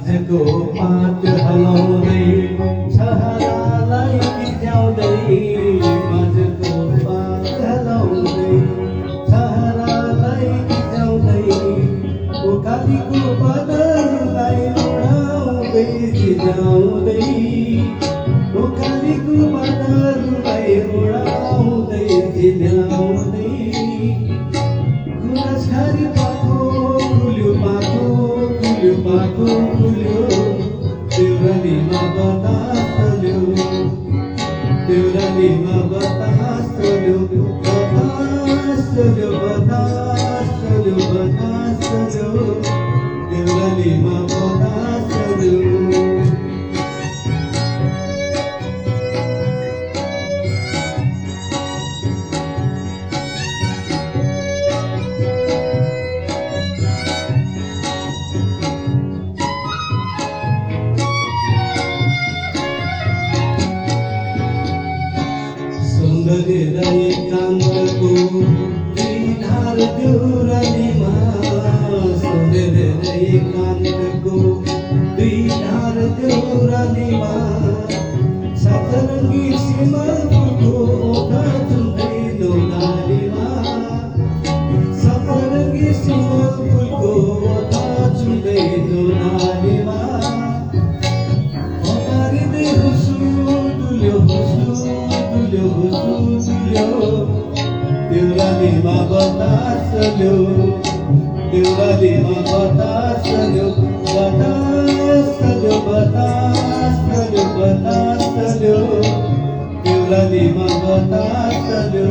माझको पात हलाउँदै छहरालाई बिझ्याउँदै माझको पात हलाउँदै छहरालाई बिझ्याउँदै उकालीको बदललाई उडाउँदै झिझाउँदै उकालीको बदललाई उडाउँदै झिझाउँदै गुनासखारी पाखो खुल्यो देउरालीमा बतास चल्यो देउरालीमा बतास चल्यो बतास चल्यो बतास चल्यो बतास चल्यो देउरालीमा बतास चल्यो सौन्दर्य एकान्तको धार देउरालीमा सौन्दर्य एकान्तको धार देउरालीमा सतरङ्गी सिमलको ओठा चुन्दै देउरालीमा सतरङ्गी सिमलको ओठा चुन्दै देउरालीमा हतारिँदै हुसु डुल्यो देउरालीमा बतास चल्यो देउरालीमा बतास चल्यो बतास चल्यो बतास चल्यो बतास चल्यो देउरालीमा बतास चल्यो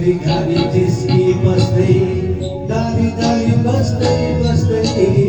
घारी घारी जिस्की बस्दै दारी दारी बस्दै बस्दै